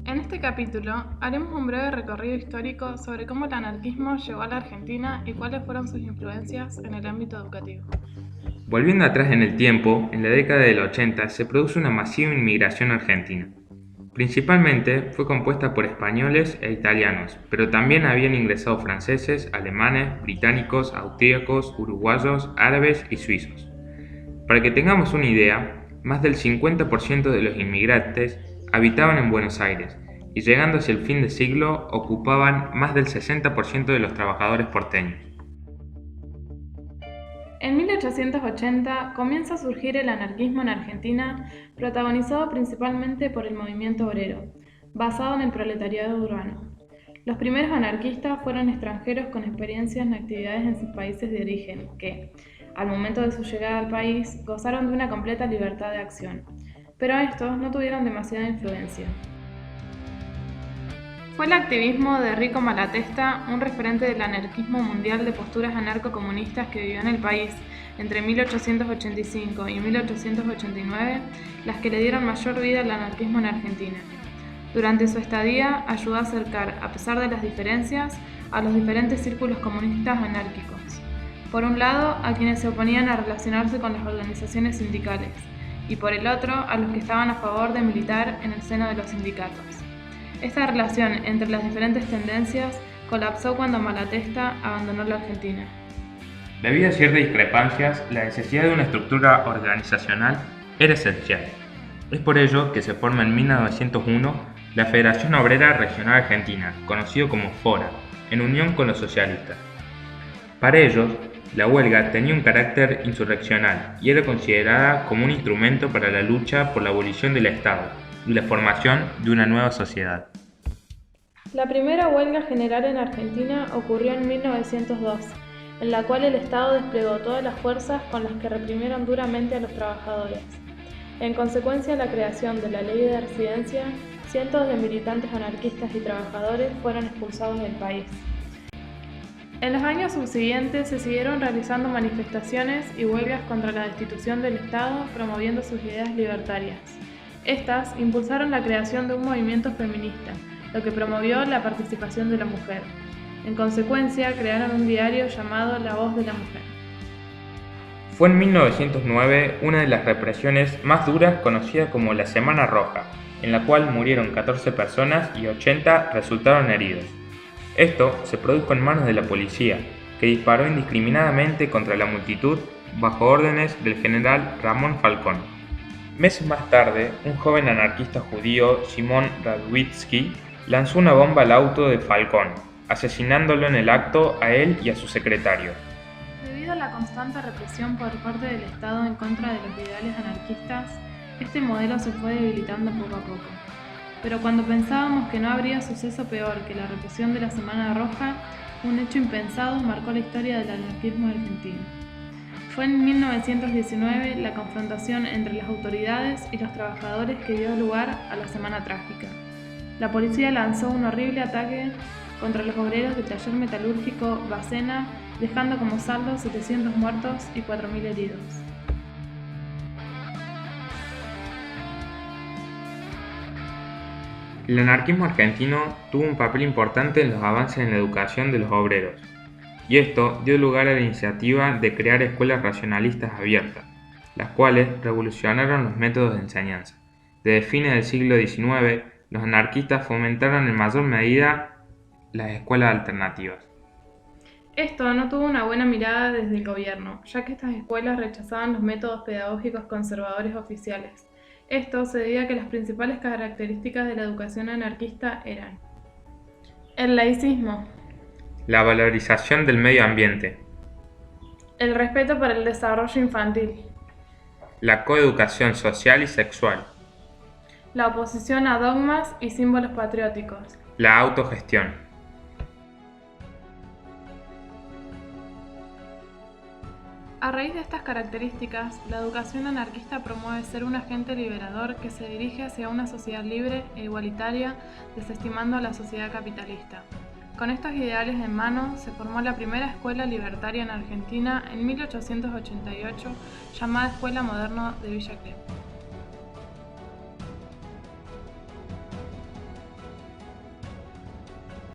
En este capítulo haremos un breve recorrido histórico sobre cómo el anarquismo llegó a la Argentina y cuáles fueron sus influencias en el ámbito educativo. Volviendo atrás en el tiempo, en la década del 80 se produjo una masiva inmigración argentina. Principalmente fue compuesta por españoles e italianos, pero también habían ingresado franceses, alemanes, británicos, austríacos, uruguayos, árabes y suizos. Para que tengamos una idea, más del 50% de los inmigrantes habitaban en Buenos Aires y llegando hacia el fin del siglo ocupaban más del 60% de los trabajadores porteños. En 1880 comienza a surgir el anarquismo en Argentina, protagonizado principalmente por el movimiento obrero, basado en el proletariado urbano. Los primeros anarquistas fueron extranjeros con experiencia en actividades en sus países de origen, que, al momento de su llegada al país, gozaron de una completa libertad de acción, pero estos no tuvieron demasiada influencia. Fue el activismo de Rico Malatesta, un referente del anarquismo mundial de posturas anarcocomunistas que vivió en el país entre 1885 y 1889, las que le dieron mayor vida al anarquismo en Argentina. Durante su estadía, ayudó a acercar, a pesar de las diferencias, a los diferentes círculos comunistas anárquicos. Por un lado, a quienes se oponían a relacionarse con las organizaciones sindicales, y por el otro, a los que estaban a favor de militar en el seno de los sindicatos. Esta relación entre las diferentes tendencias colapsó cuando Malatesta abandonó la Argentina. Debido a ciertas discrepancias, la necesidad de una estructura organizacional era esencial. Es por ello que se forma en 1901 la Federación Obrera Regional Argentina, conocido como FORA, en unión con los socialistas. Para ellos, la huelga tenía un carácter insurreccional y era considerada como un instrumento para la lucha por la abolición del Estado y la formación de una nueva sociedad. La primera huelga general en Argentina ocurrió en 1902, en la cual el Estado desplegó todas las fuerzas con las que reprimieron duramente a los trabajadores. En consecuencia de la creación de la Ley de Residencia, cientos de militantes anarquistas y trabajadores fueron expulsados del país. En los años subsiguientes se siguieron realizando manifestaciones y huelgas contra la destitución del Estado, promoviendo sus ideas libertarias. Estas impulsaron la creación de un movimiento feminista, lo que promovió la participación de la mujer. En consecuencia, crearon un diario llamado La Voz de la Mujer. Fue en 1909 una de las represiones más duras conocida como la Semana Roja, en la cual murieron 14 personas y 80 resultaron heridos. Esto se produjo en manos de la policía, que disparó indiscriminadamente contra la multitud bajo órdenes del general Ramón Falcón. Meses más tarde, un joven anarquista judío, Simón Radwitzky, lanzó una bomba al auto de Falcón, asesinándolo en el acto a él y a su secretario. Debido a la constante represión por parte del Estado en contra de los ideales anarquistas, este modelo se fue debilitando poco a poco. Pero cuando pensábamos que no habría suceso peor que la represión de la Semana Roja, un hecho impensado marcó la historia del anarquismo argentino. Fue en 1919 la confrontación entre las autoridades y los trabajadores que dio lugar a la Semana Trágica. La policía lanzó un horrible ataque contra los obreros del taller metalúrgico Bacena, dejando como saldo 700 muertos y 4.000 heridos. El anarquismo argentino tuvo un papel importante en los avances en la educación de los obreros, y esto dio lugar a la iniciativa de crear escuelas racionalistas abiertas, las cuales revolucionaron los métodos de enseñanza. Desde fines del siglo XIX, los anarquistas fomentaron en mayor medida las escuelas alternativas. Esto no tuvo una buena mirada desde el gobierno, ya que estas escuelas rechazaban los métodos pedagógicos conservadores oficiales. Esto se debía a que las principales características de la educación anarquista eran el laicismo, La valorización del medio ambiente, el respeto por el desarrollo infantil, la coeducación social y sexual, la oposición a dogmas y símbolos patrióticos. la autogestión. A raíz de estas características, la educación anarquista promueve ser un agente liberador que se dirige hacia una sociedad libre e igualitaria, desestimando a la sociedad capitalista. Con estos ideales en mano, se formó la primera escuela libertaria en Argentina en 1888, llamada Escuela Moderna de Villa Crespo.